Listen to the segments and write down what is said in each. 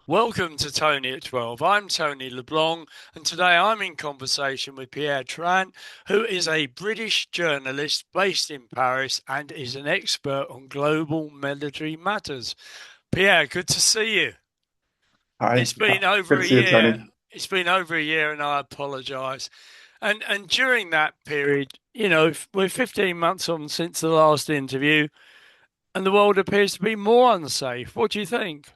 Welcome to Tony at 12. I'm Tony LeBlanc, and today I'm in conversation with Pierre Tran, who is a British journalist based in Paris and is an expert on global military matters. Pierre, good to see you. Hi, It's been over good a to see you, year. Tony. It's been over a year, and I apologise. And during that period, you know, we're 15 months on since the last interview, and the world appears to be more unsafe. What do you think?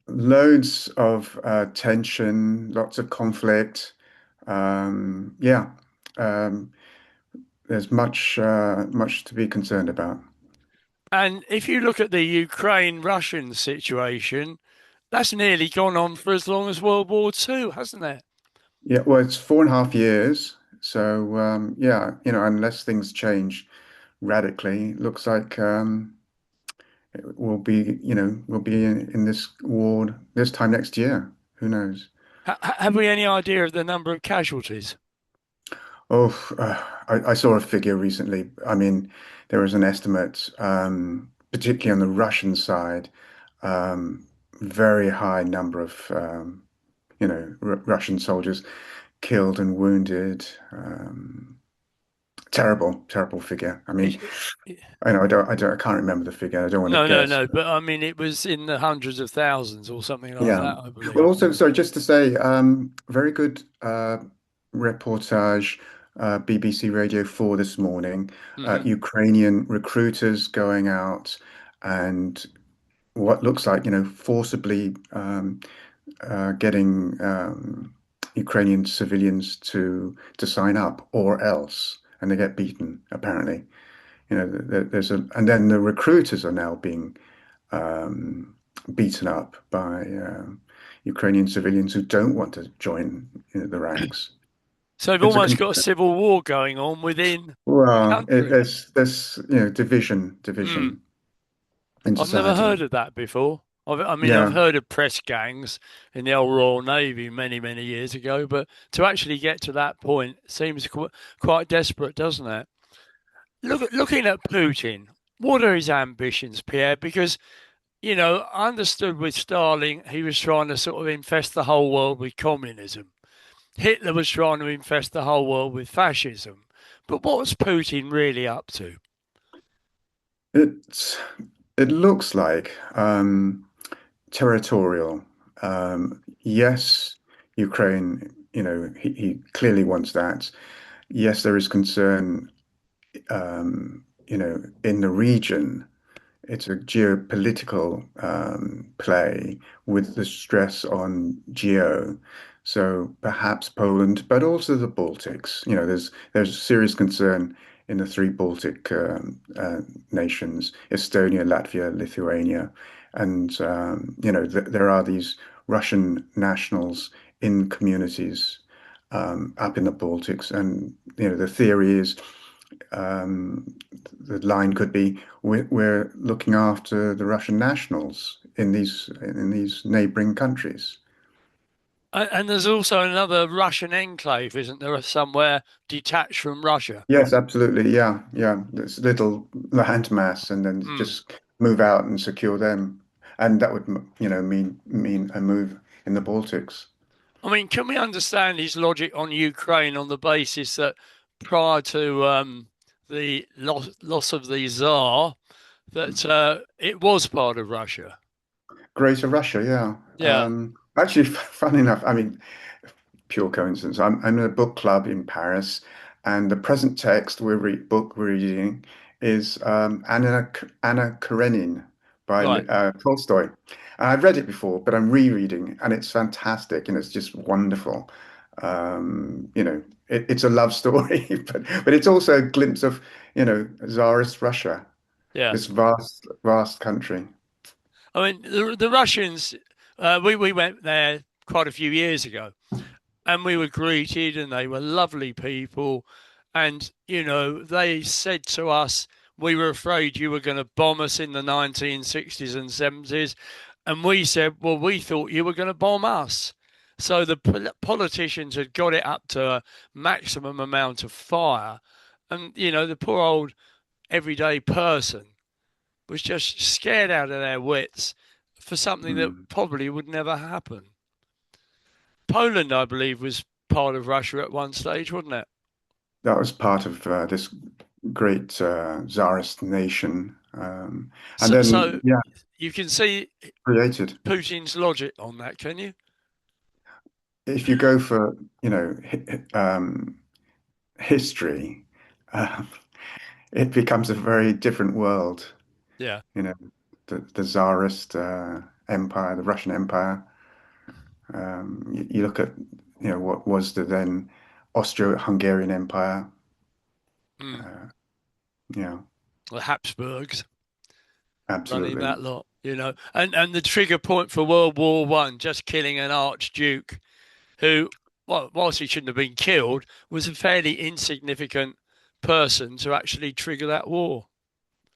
Loads of tension, lots of conflict. Yeah, um, there's much to be concerned about. And if you look at the Ukraine-Russian situation, that's nearly gone on for as long as World War II, hasn't it? Yeah, well, it's 4.5 years, so yeah, unless things change radically, looks like we'll be in this war this time next year. Who knows? Have we any idea of the number of casualties? Oh, I saw a figure recently. I mean, there was an estimate, particularly on the Russian side, very high number of, R Russian soldiers killed and wounded. Terrible, terrible figure. I mean, It- it- I can't remember the figure. I don't want to no, no, guess. no. But I mean, it was in the hundreds of thousands or something like Yeah. that, I Well, believe. also, sorry, just to say, very good reportage, BBC Radio 4 this morning. Hmm. Ukrainian recruiters going out and what looks like, forcibly getting Ukrainian civilians to sign up, or else, and they get beaten, apparently. And then the recruiters are now being um, beaten up by Ukrainian civilians who don't want to join, the ranks. So we've It's a almost got a civil war going on within the well, country. there's division Hmm. in I've never society. heard of that before. I've Yeah, heard of press gangs in the old Royal Navy many, many years ago, but to actually get to that point seems quite desperate, doesn't it? Looking at Putin, what are his ambitions, Pierre? Because, I understood with Stalin, he was trying to sort of infest the whole world with communism. Hitler was trying to infest the whole world with fascism. But what was Putin really up to? it's it looks like territorial. Yes, Ukraine, he clearly wants that. Yes, there is concern, in the region. It's a geopolitical play with the stress on geo. So perhaps Poland, but also the Baltics. There's serious concern in the three Baltic nations: Estonia, Latvia, Lithuania, and th there are these Russian nationals in communities up in the Baltics, and the theory is um, the line could be we're looking after the Russian nationals in these neighboring countries. And there's also another Russian enclave, isn't there, somewhere detached from Russia? Yes, absolutely. Yeah, yeah. There's little landmass, and then Hmm. just move out and secure them, and that would mean a move in the Baltics. I mean, can we understand his logic on Ukraine on the basis that prior to the loss of the Tsar, that it was part of Russia? Greater Russia, yeah. Yeah, Actually, funny enough, I mean, pure coincidence. I'm in a book club in Paris, and the present text we're reading is Anna Karenine by right. Tolstoy. And I've read it before, but I'm rereading, and it's fantastic, and it's just wonderful. It's a love story, but it's also a glimpse of, Tsarist Russia, Yeah. this vast, vast country. I mean, the Russians, we went there quite a few years ago, and we were greeted, and they were lovely people. And, they said to us, we were afraid you were going to bomb us in the 1960s and 70s. And we said, well, we thought you were going to bomb us. So the politicians had got it up to a maximum amount of fire. And, the poor old everyday person was just scared out of their wits for something that Mm. probably would never happen. Poland, I believe, was part of Russia at one stage, wasn't it? That was part of this great Tsarist nation. And So then, yeah, you can see created. Putin's logic on that, can you? If you go for, history, um, it becomes a very different world. Yeah. You know, the Tsarist empire, the Russian Empire. You look at, what was the then Austro-Hungarian Empire. Mm. Uh, yeah, The Habsburgs running absolutely. that lot, you know. And the trigger point for World War One, just killing an archduke who, well, whilst he shouldn't have been killed, was a fairly insignificant person to actually trigger that war.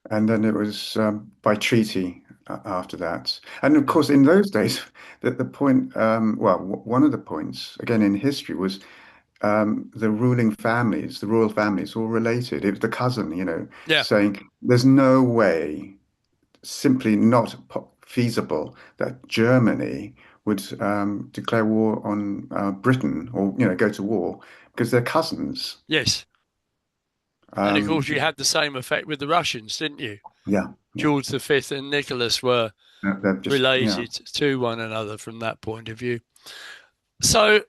And then it was by treaty after that. And of Yeah. course, in those days, the point, well, one of the points, again, in history was the ruling families, the royal families, all related. It was the cousin, Yeah. saying there's no way, simply not feasible, that Germany would declare war on Britain or, go to war because they're cousins. Yes. And of course, you Um, had the same effect with the Russians, didn't you? yeah, yeah. George V and Nicholas were They're just, yeah. related to one another from that point of view. So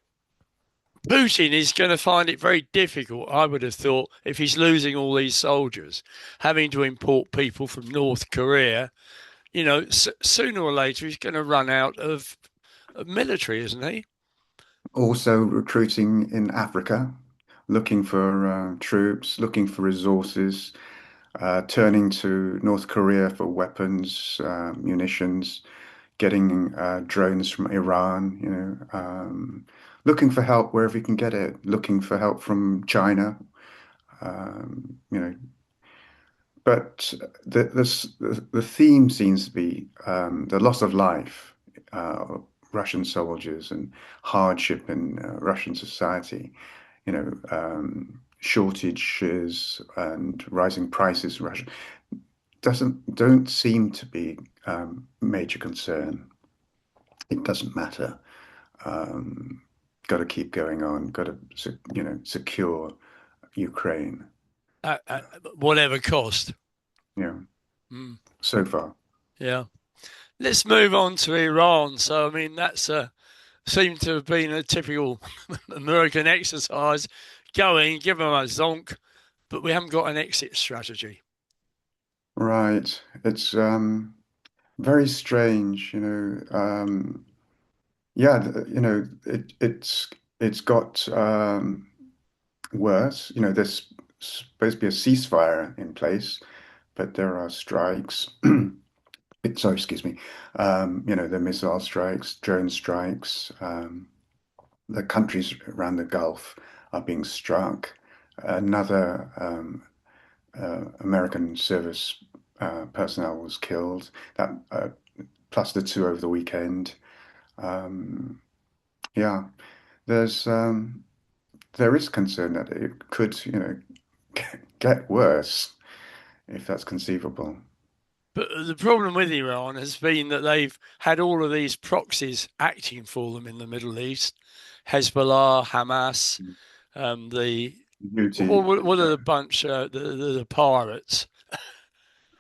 Putin is going to find it very difficult, I would have thought, if he's losing all these soldiers, having to import people from North Korea. You know, sooner or later he's going to run out of military, isn't he? Also recruiting in Africa, looking for troops, looking for resources, turning to North Korea for weapons, munitions, getting drones from Iran, looking for help wherever he can get it, looking for help from China, you know. But the theme seems to be the loss of life, of Russian soldiers and hardship in Russian society, shortages and rising prices in Russia don't seem to be major concern. It doesn't matter. Um, got to keep going on. Got to, secure Ukraine. At whatever cost. Yeah, Mm, so far. yeah. Let's move on to Iran. So, I mean, that's seemed to have been a typical American exercise. Going, give them a zonk, but we haven't got an exit strategy. Right. It's very strange, yeah, it's got worse. There's supposed to be a ceasefire in place, but there are strikes. Sorry, excuse me. The missile strikes, drone strikes. The countries around the Gulf are being struck. Another American service personnel was killed. That plus the two over the weekend. Um, yeah, there's there is concern that it could, get worse if that's conceivable. But the problem with Iran has been that they've had all of these proxies acting for them in the Middle East. Hezbollah, Hamas, the Houthi, what are the bunch, the pirates?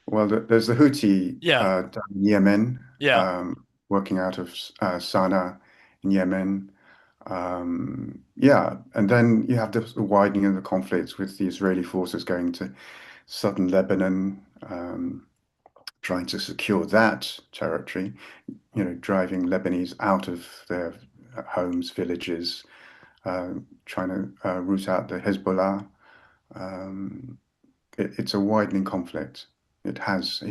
well, there's the Houthi Yeah, down in Yemen, yeah. working out of Sana'a in Yemen. Yeah, and then you have the widening of the conflicts with the Israeli forces going to southern Lebanon, trying to secure that territory, driving Lebanese out of their homes, villages, trying to root out the Hezbollah. Um, it's a widening conflict. It has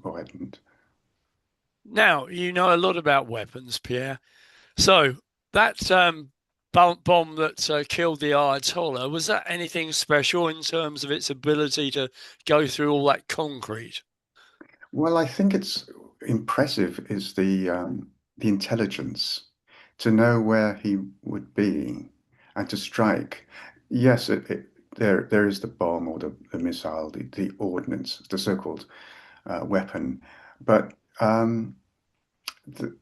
widened. Now, you know a lot about weapons, Pierre. So that bomb that killed the Ayatollah, was that anything special in terms of its ability to go through all that concrete? Well, I think it's impressive is the intelligence to know where he would be and to strike. Yes, there is the bomb or the missile, the ordnance, the so-called weapon, but the,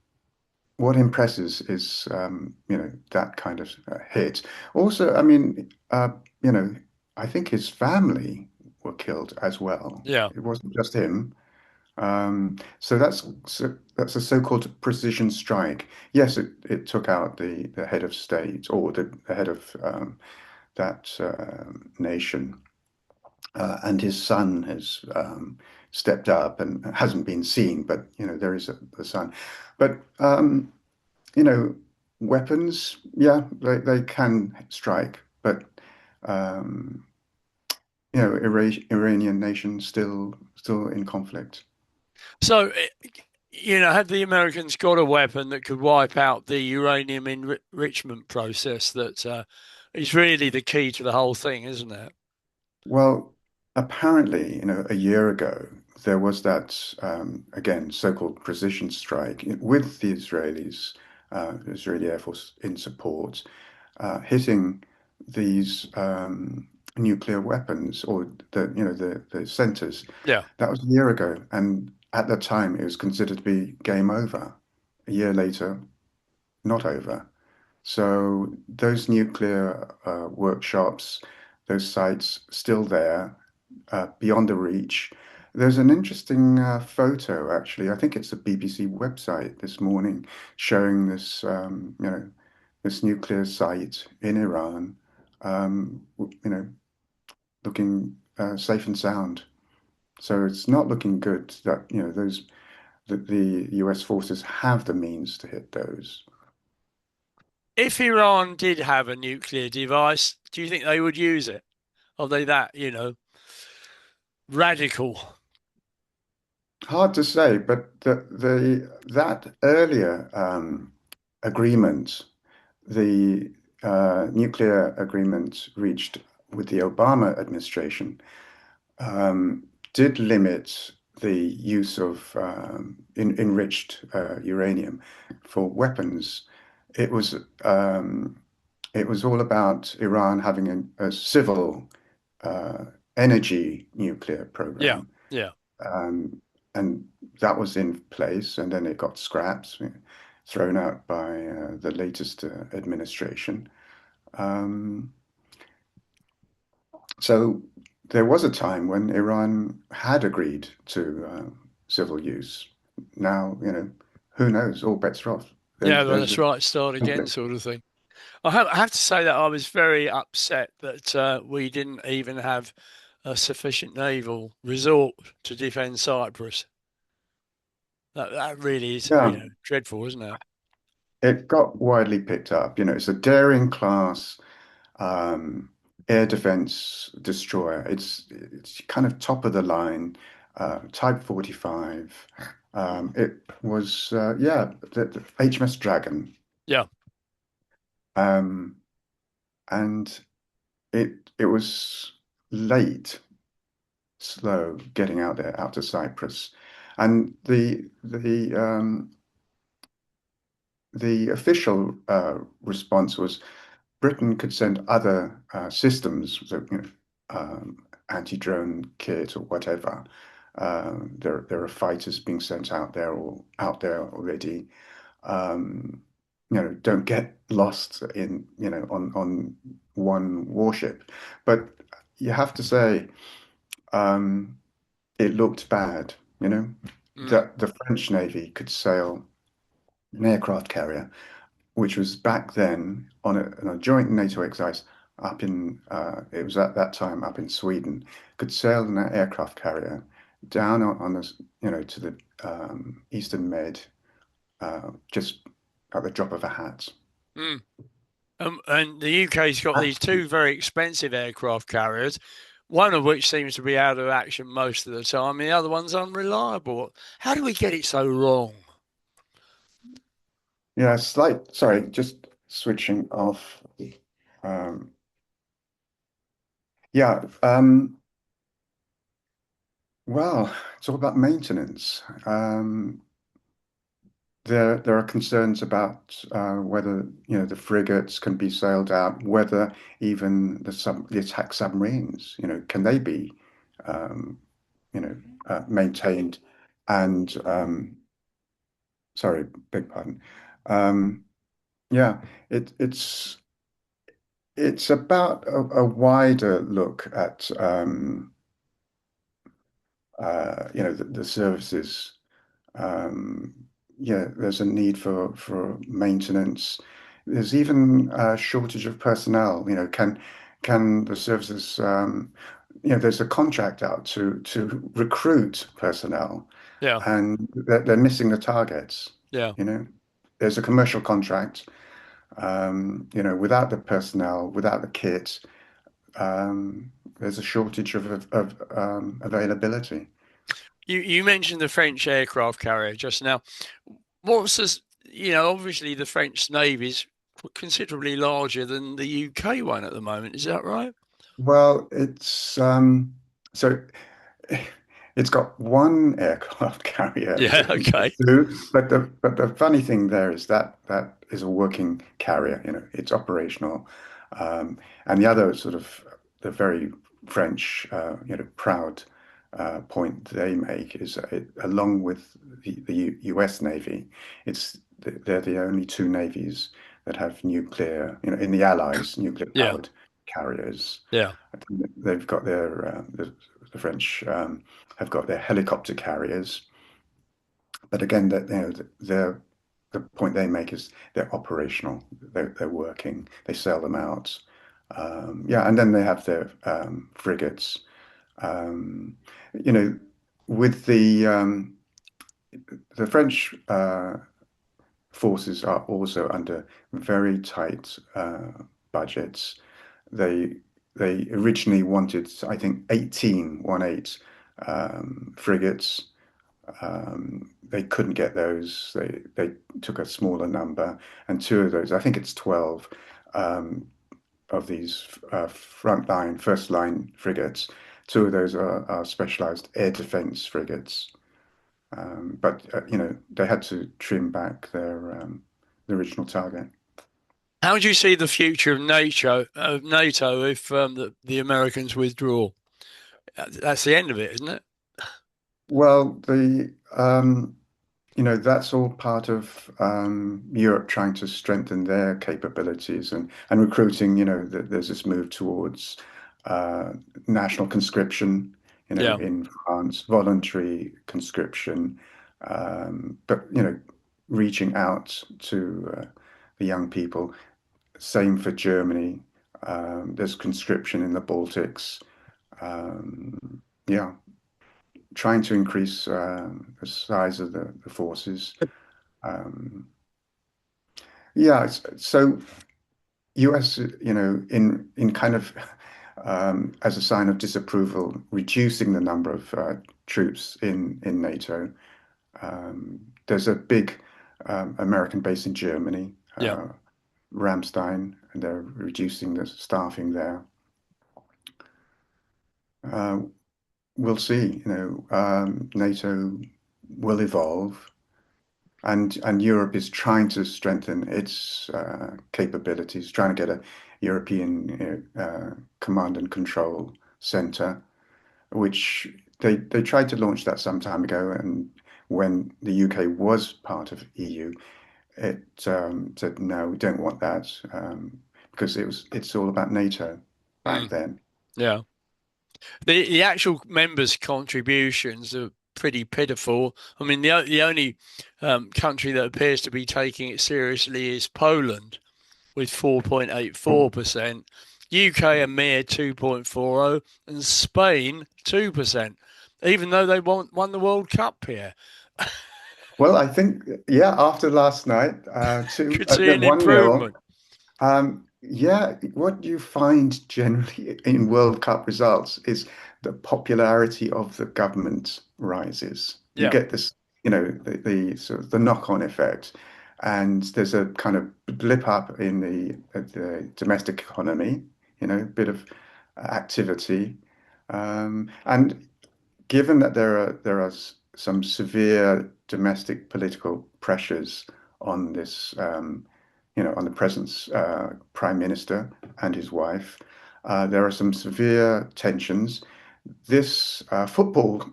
what impresses is that kind of hit. Also, I mean, I think his family were killed as well. Yeah. It wasn't just him. So that's a so-called precision strike. Yes, it took out the head of state or the head of that nation, and his son has stepped up and hasn't been seen, but there is a son. But you know, weapons, yeah, they can strike, but um, Iranian nation still in conflict. So, have the Americans got a weapon that could wipe out the uranium enrichment process that is really the key to the whole thing, isn't it? Well, apparently, a year ago, there was that, again, so-called precision strike with the Israeli Air Force in support, hitting these nuclear weapons or the centers. Yeah. That was a year ago, and at that time, it was considered to be game over. A year later, not over. So those nuclear workshops, those sites still there, beyond the reach. There's an interesting photo, actually. I think it's a BBC website this morning showing this nuclear site in Iran, looking safe and sound. So it's not looking good that, that the US forces have the means to hit those. If Iran did have a nuclear device, do you think they would use it? Are they that, radical? Hard to say, but that earlier agreement, the nuclear agreement reached with the Obama administration, um, did limit the use of enriched uranium for weapons. It was um, it was all about Iran having a civil uh, energy nuclear Yeah. program. Yeah. Um, and that was in place, and then it got scrapped, thrown out by the latest administration. Um, so there was a time when Iran had agreed to civil use. Now, who knows? All bets are off. Yeah, well, There's that's a right. Start again, conflict. sort of thing. I have to say that I was very upset that we didn't even have a sufficient naval resort to defend Cyprus. That really is, Yeah, dreadful, isn't it? it got widely picked up. It's a daring class um, air defense destroyer. It's kind of top of the line, Type 45. It was the HMS Dragon, Yeah. um, and it was late, slow getting out there, out to Cyprus, and the official response was Britain could send other systems, so, anti-drone kit or whatever. There are fighters being sent out there or out there already. Um, don't get lost in, on one warship. But you have to say, um, it looked bad. Mm. That the French Navy could sail an aircraft carrier which was back then on a joint NATO exercise it was at that time up in Sweden, could sail in that aircraft carrier down on the, to the Eastern Med, just at the drop of a hat. Mm. And the UK's got these two very expensive aircraft carriers, one of which seems to be out of action most of the time, the other one's unreliable. How do we get it so wrong? Yeah, sorry, just switching off. Um, yeah, well, it's all about maintenance. There are concerns about whether the frigates can be sailed out, whether even the attack submarines, can they be um, you know maintained and Sorry, beg pardon. Um, yeah, it's it's about a wider look at the services. Um, yeah, there's a need for maintenance. There's even a shortage of personnel. Can the services there's a contract out to recruit personnel, Yeah, and they're missing the targets. yeah. You know, there's a commercial contract. Without the personnel, without the kit, there's a shortage of availability. You mentioned the French aircraft carrier just now. What's this? Obviously the French Navy is considerably larger than the UK one at the moment. Is that right? Well, so it's got one aircraft carrier, Yeah. Okay. two, but the funny thing there is that is a working carrier, it's operational. And the other sort of the very French, proud point they make is that along with the US Navy, they're the only two navies that have nuclear, in the Allies, nuclear Yeah. powered carriers. Yeah. They've got the French have got their helicopter carriers, but again, that the point they make is they're operational. They're working. They sell them out. Yeah, and then they have their frigates. Um, you know, with the French forces are also under very tight budgets. They they originally wanted, I think, 18 frigates. They couldn't get those. They took a smaller number, and two of those, I think it's 12 um, of these frontline, first line frigates. Two of those are specialized air defense frigates. But they had to trim back the original target. How do you see the future of NATO if the Americans withdraw? That's the end of it, isn't it? Well, that's all part of Europe trying to strengthen their capabilities and recruiting. There's this move towards uh, national conscription, Yeah. in France, voluntary conscription, but reaching out to the young people. Same for Germany. There's conscription in the Baltics. Yeah, trying to increase the size of the forces. Um, yeah, so US, in kind of as a sign of disapproval, reducing the number of troops in NATO. There's a big American base in Germany, Yeah. Ramstein, and they're reducing the staffing there. Uh, we'll see. NATO will evolve. And Europe is trying to strengthen its capabilities, trying to get a European command and control center, which they tried to launch that some time ago. And when the UK was part of EU, it said no, we don't want that because it's all about NATO back Mm. then. Yeah. The actual members' contributions are pretty pitiful. I mean, the only country that appears to be taking it seriously is Poland with 4.84%, UK a mere 2.40, and Spain 2%, even though they won the World Cup here. Well, I think yeah, after last night, Could see no, an 1-0. improvement. Yeah, what you find generally in World Cup results is the popularity of the government rises. You Yeah. get this, the sort of the knock-on effect, and there's a kind of blip up in the domestic economy, a bit of activity, and given that there are some severe domestic political pressures on this, on the present prime minister and his wife, there are some severe tensions. This football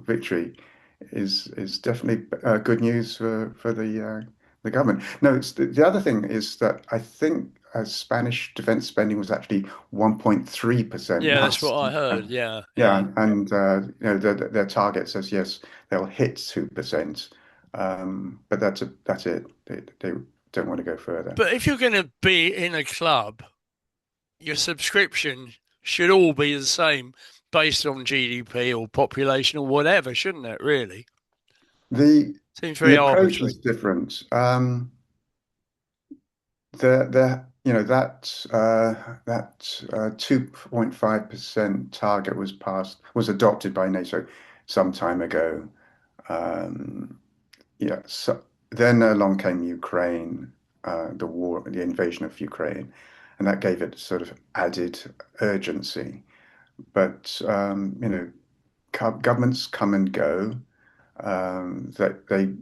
victory is definitely good news for the government. No, the other thing is that I think Spanish defense spending was actually 1.3% Yeah, that's what last I heard. year. Yeah, yeah. Yeah, and their target says yes, they'll hit 2%, but that's it. They don't want to go further. But if you're going to be in a club, your subscription should all be the same based on GDP or population or whatever, shouldn't it, really? The Seems the very approach is arbitrary. different. That 2.5% target was adopted by NATO some time ago. Um, yeah, so then along came Ukraine, the war, the invasion of Ukraine, and that gave it sort of added urgency. But governments come and go. That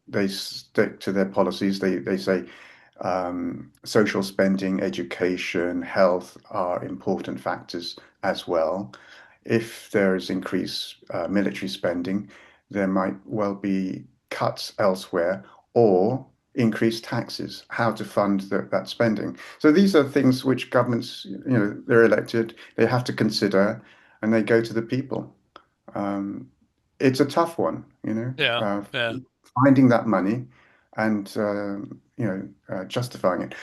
they stick to their policies. They say social spending, education, health are important factors as well. If there is increased military spending, there might well be cuts elsewhere or increased taxes, how to fund that spending. So these are things which governments, they're elected, they have to consider, and they go to the people. Um, it's a tough one, Yeah, yeah, finding that money and justifying it.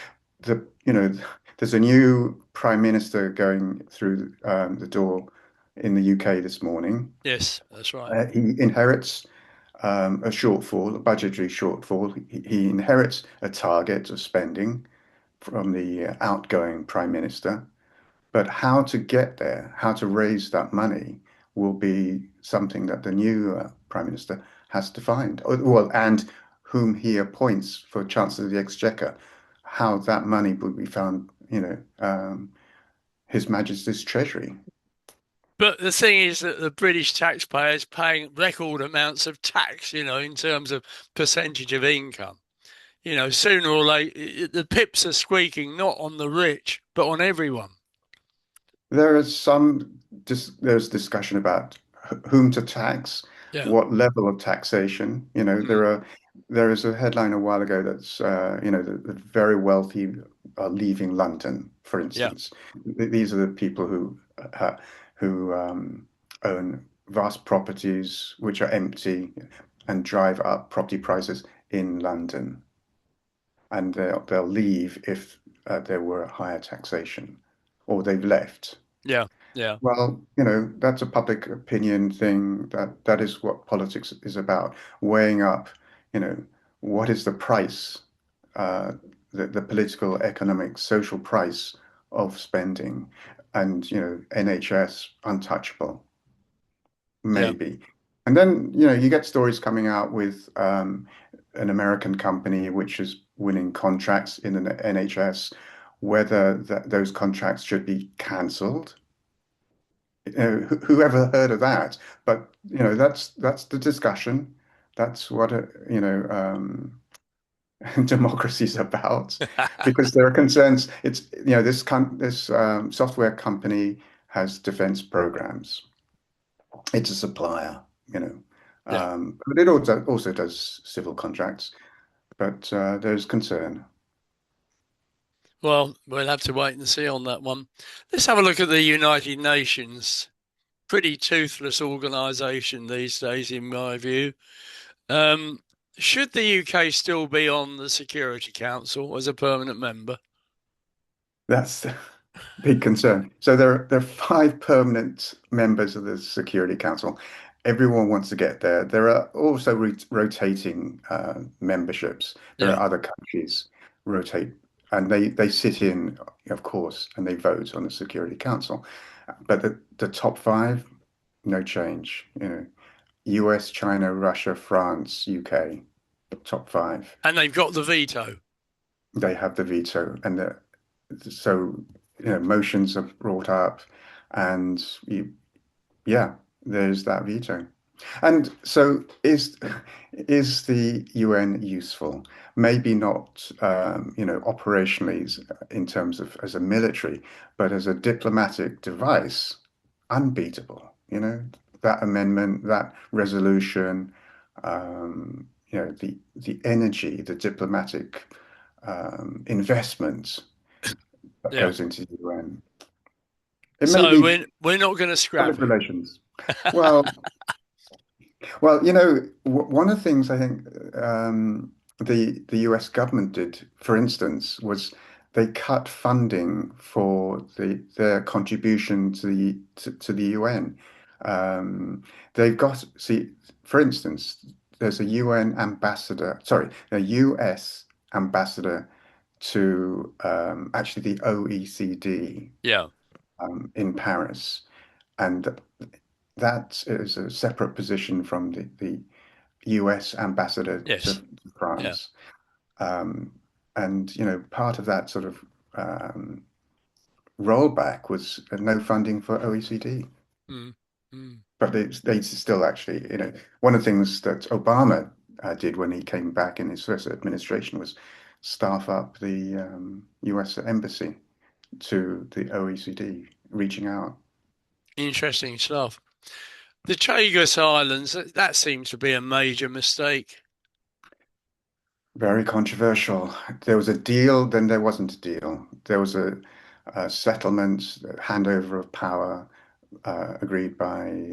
There's a new prime minister going through the door in the UK this morning. yes, that's right. He inherits a shortfall, a budgetary shortfall. He inherits a target of spending from the outgoing prime minister. But how to get there, how to raise that money will be something that the new Prime Minister has to find. Well, and whom he appoints for Chancellor of the Exchequer, how that money will be found, His Majesty's Treasury. But the thing is that the British taxpayer is paying record amounts of tax, in terms of percentage of income. Sooner or later, the pips are squeaking not on the rich, but on everyone. There is there's discussion about whom to tax, Yeah. what level of taxation. Mm. There is a headline a while ago that's the very wealthy are leaving London, for Yeah. instance. These are the people who own vast properties which are empty and drive up property prices in London, and they'll leave if there were higher taxation, or they've left. Yeah. Yeah. Well, that's a public opinion thing. That is what politics is about, weighing up, you know, what is the price, uh, the political, economic, social price of spending, and NHS untouchable, Yeah. maybe. And then you get stories coming out with an American company which is winning contracts in the NHS, whether those contracts should be cancelled. Whoever heard of that? But that's the discussion. That's what democracy is about, because there are concerns. It's this software company has defense programs. It's a supplier, Yeah. but it also does civil contracts. But there's concern. Well, we'll have to wait and see on that one. Let's have a look at the United Nations. Pretty toothless organisation these days, in my view. Um, should the UK still be on the Security Council as a permanent member? That's big concern. So there are five permanent members of the Security Council. Everyone wants to get there. There are also rotating memberships. There Yeah. are other countries rotate, and they sit in, of course, and they vote on the Security Council. But the top five, no change. US, China, Russia, France, UK, top five. And they've got the veto. They have the veto, and so motions are brought up, and yeah, there's that veto. And so is the UN useful? Maybe not, operationally in terms of as a military, but as a diplomatic device, unbeatable. that amendment, that resolution, the energy, the diplomatic investment that Yeah. goes into the UN. It may So be we're not going to scrap public it. relations. Well, well, one of the things I think the US government did, for instance, was they cut funding for their contribution to the UN. They've got, see, for instance, there's a UN ambassador, sorry, a US ambassador to actually the OECD Yeah. in Paris, and that is a separate position from the US ambassador Yes. to Yeah. France. Um, and, part of that sort of um, rollback was no funding for OECD. Mm. Mm. But they still actually, one of the things that Obama did when he came back in his first administration was staff up the US embassy to the OECD, reaching out. Interesting stuff. The Chagos Islands, that seems to be a major mistake. Very controversial. There was a deal, then there wasn't a deal. There was a settlement, a handover of power agreed by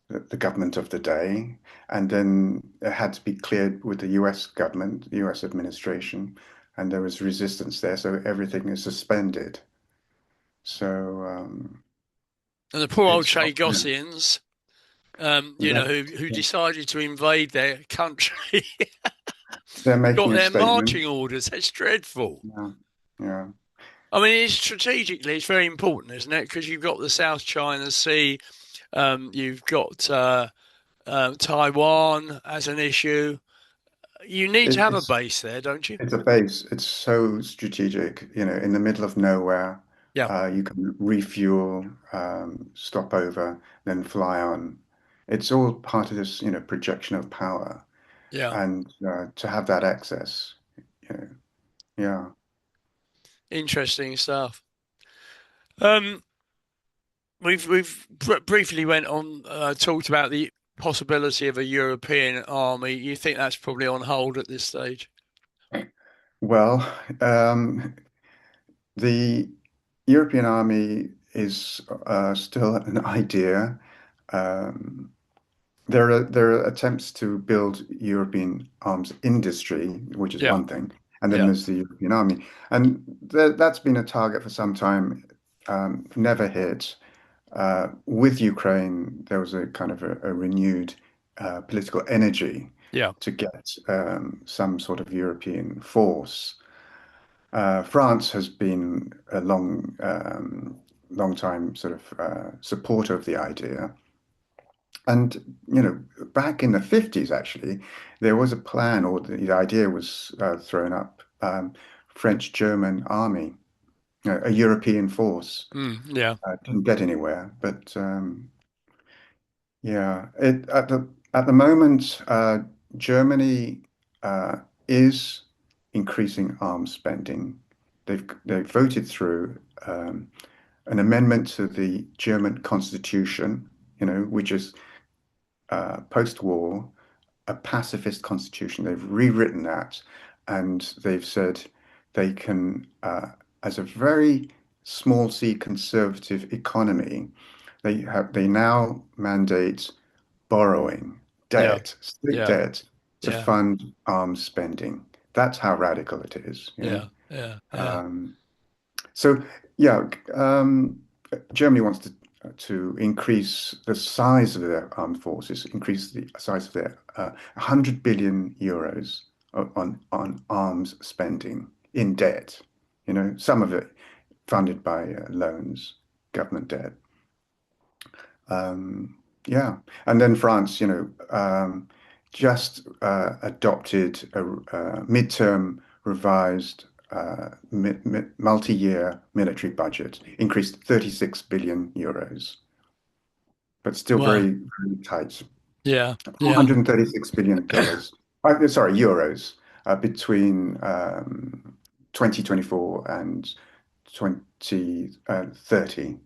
the government of the day, and then it had to be cleared with the US government, the US administration, and there was resistance there, so everything is suspended. So And the poor old it's not clear. Chagosians, That, who decided to invade their country, they're got making a their statement. marching orders. That's dreadful. Yeah, yeah. I mean, it's very important, isn't it? Because you've got the South China Sea, you've got Taiwan as an issue. You need to It, have a it's base there, don't you? It's a base. It's so strategic, in the middle of nowhere. Yeah, You can refuel, stop over, then fly on. It's all part of this, projection of power, yeah. and to have that access, you know, yeah. Interesting stuff. Um, we've briefly went on talked about the possibility of a European army. You think that's probably on hold at this stage? Well, the European army is still an idea. Um, there are attempts to build European arms industry, which is Yeah, one thing, and then yeah, there's the European Army, and that's been a target for some time, never hit. With Ukraine, there was a kind of a renewed political energy yeah, to get some sort of European force. France has been a long time sort of supporter of the idea. And, back in the 50s, actually, there was a plan, or the idea was thrown up, French-German army, a European force. yeah, Didn't get anywhere, but yeah, at the moment, Germany is increasing arms spending. They've voted through an amendment to the German constitution, which is post-war a pacifist constitution. They've rewritten that, and they've said they can, as a very small c conservative economy, they now mandate borrowing, yeah, debt, state yeah, debt to yeah, fund arms spending. That's how radical it is. yeah, yeah, yeah, Um, so yeah, Germany wants to increase the size of their armed forces, increase the size of their 100 billion euros on arms spending in debt. Some of it funded by loans, government debt. Yeah, and then France, just adopted a midterm revised multi-year military budget, increased 36 billion euros, but still wow, very, very tight. yeah, yeah, 136 billion dollars, sorry, euros, between 2024 and 2030.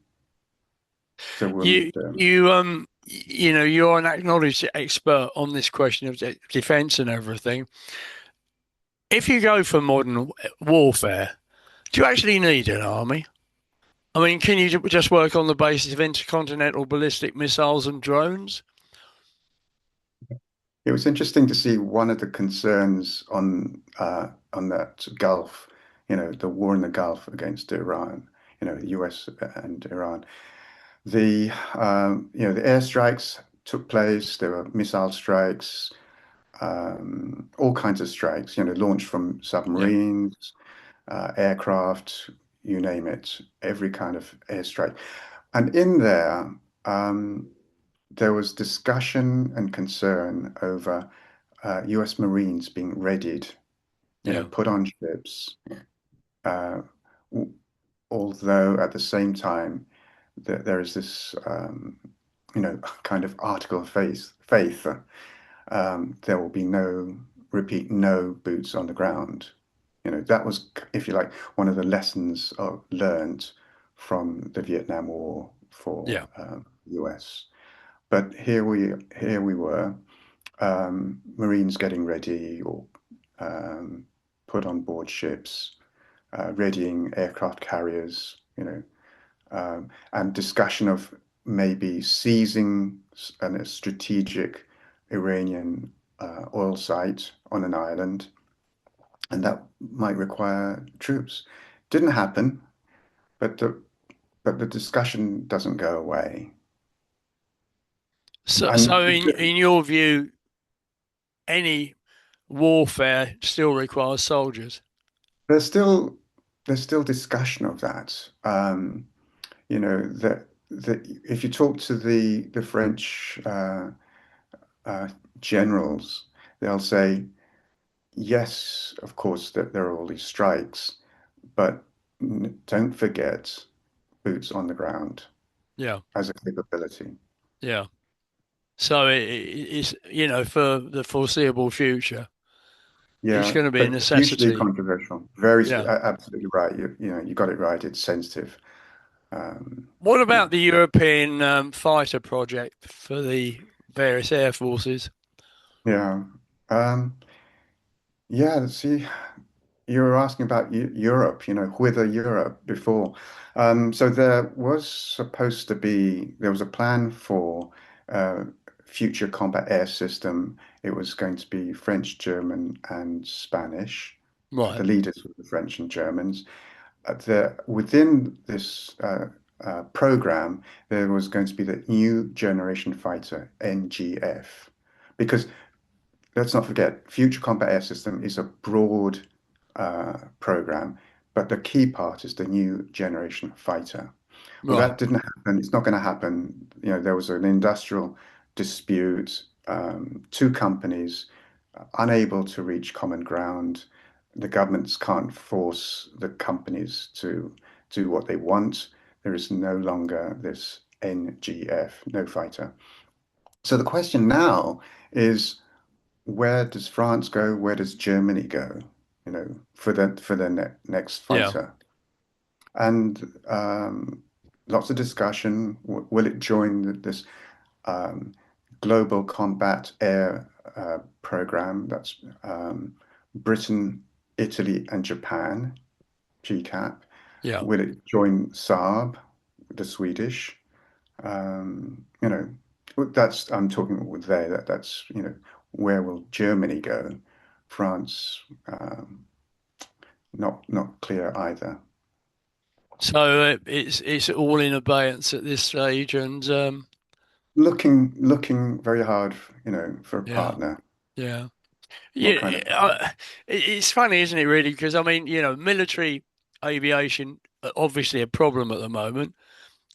So we'll You you're an acknowledged expert on this question of defence and everything. If you go for modern warfare, do you actually need an army? I mean, can you just work on the basis of intercontinental ballistic missiles and drones? It was interesting to see one of the concerns on that Gulf, the war in the Gulf against Iran, the US and Iran. The airstrikes took place. There were missile strikes, all kinds of strikes, launched from Yeah, submarines, aircraft, you name it, every kind of airstrike. And in there, um, there was discussion and concern over US Marines being readied, yeah, put on ships, uh, w- although at the same time there is this, kind of article of faith, there will be no, repeat, no boots on the ground. That was, if you like, one of the lessons learned from the Vietnam War for yeah. US. But here we were, Marines getting ready or put on board ships, readying aircraft carriers, and discussion of maybe seizing a strategic Iranian oil site on an island, and that might require troops. Didn't happen, but the discussion doesn't go away. So And in your view, any warfare still requires soldiers. there's still there's still discussion of that. That if you talk to the French uh, generals, they'll say yes, of course, that there are all these strikes, but don't forget boots on the ground Yeah, as a capability. yeah. So it's for the foreseeable future, it's Yeah, going to be a but hugely necessity. controversial. Very, Yeah. absolutely right. You got it right. It's sensitive. Um, What yeah, about the European fighter project for the various air forces? yeah, um, yeah. See, you were asking about Europe. Whither Europe before. So there was a plan for uh, future combat air system. It was going to be French, German, and Spanish. Right, The leaders were the French and Germans. Within this program, there was going to be the new generation fighter, NGF, because let's not forget, Future Combat Air System is a broad program, but the key part is the new generation fighter. Well, right, that didn't happen. It's not going to happen. There was an industrial dispute, two companies unable to reach common ground. The governments can't force the companies to do what they want. There is no longer this NGF, no fighter. So the question now is, where does France go? Where does Germany go? For the next yeah, fighter, and lots of discussion. Will it join this um, global combat air program? That's Britain, Italy, and Japan. GCAP. yeah. Will it join Saab, the Swedish? Um, you know, that's I'm talking with there. That's where will Germany go? France, not clear either. So it's all in abeyance at this stage, and Looking very hard, for a yeah, partner. yeah, What kind yeah. of partner? It's funny, isn't it? Really, because I mean, military aviation obviously a problem at the moment,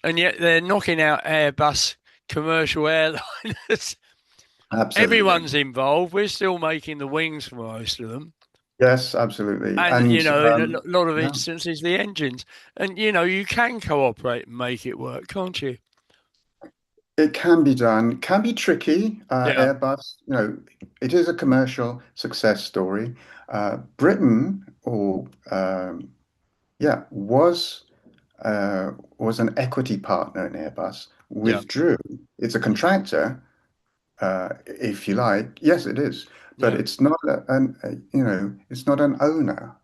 and yet they're knocking out Airbus commercial airliners. Absolutely. Everyone's involved. We're still making the wings for most of them. Yes, absolutely. And, And in a lot of yeah, instances, the engines. And, you can cooperate and make it work, can't you? it can be done. Can be tricky. Yeah, Airbus, it is a commercial success story. Britain, or yeah, was an equity partner in Airbus, Yeah. withdrew. It's a contractor, if you like. Yes, it is, but Yeah. it's not it's not an owner.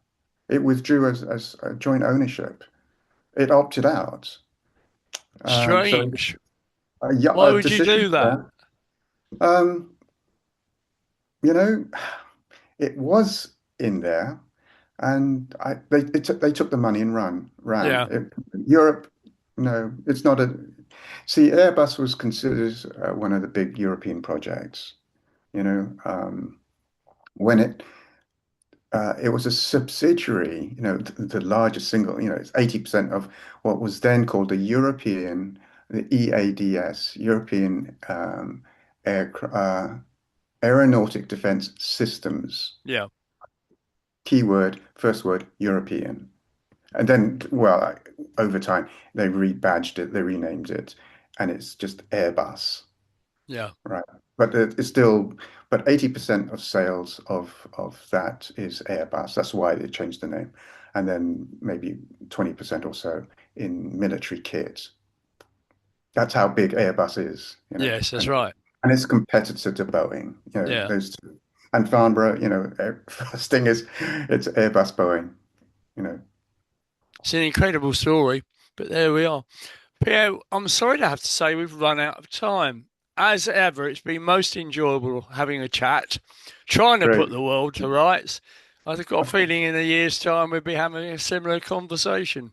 It withdrew as a joint ownership. It opted out. So Strange. Why a would you decision do that? there. Um, you know, it was in there, and they took the money and ran. Yeah. Europe, no, it's not a. See, Airbus was considered one of the big European projects. You know, when it was a subsidiary, the largest single, it's 80% of what was then called the EADS, European Air, Aeronautic Defense Systems. Yeah. Keyword, first word, European. And then, well, over time, they rebadged it, they renamed it, and it's just Airbus, Yeah. right? But it's still, but 80% of sales of that is Airbus. That's why they changed the name. And then maybe 20% or so in military kit. That's how big Airbus is, Yes, that's and right. it's a competitor to Boeing, Yeah. those two. And Farnborough, first thing is it's Airbus Boeing, you know. It's an incredible story, but there we are. Pierre, I'm sorry to have to say we've run out of time. As ever, it's been most enjoyable having a chat, trying to Great. put the world to rights. I've got a feeling in a year's time we'll be having a similar conversation.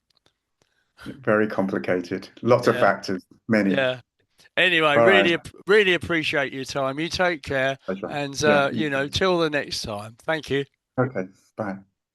Very complicated. Lots of Yeah, factors, many. yeah. Anyway, All right. really appreciate your time. You take care, Pleasure. and Yeah. till the next time. Thank you. Okay. Bye.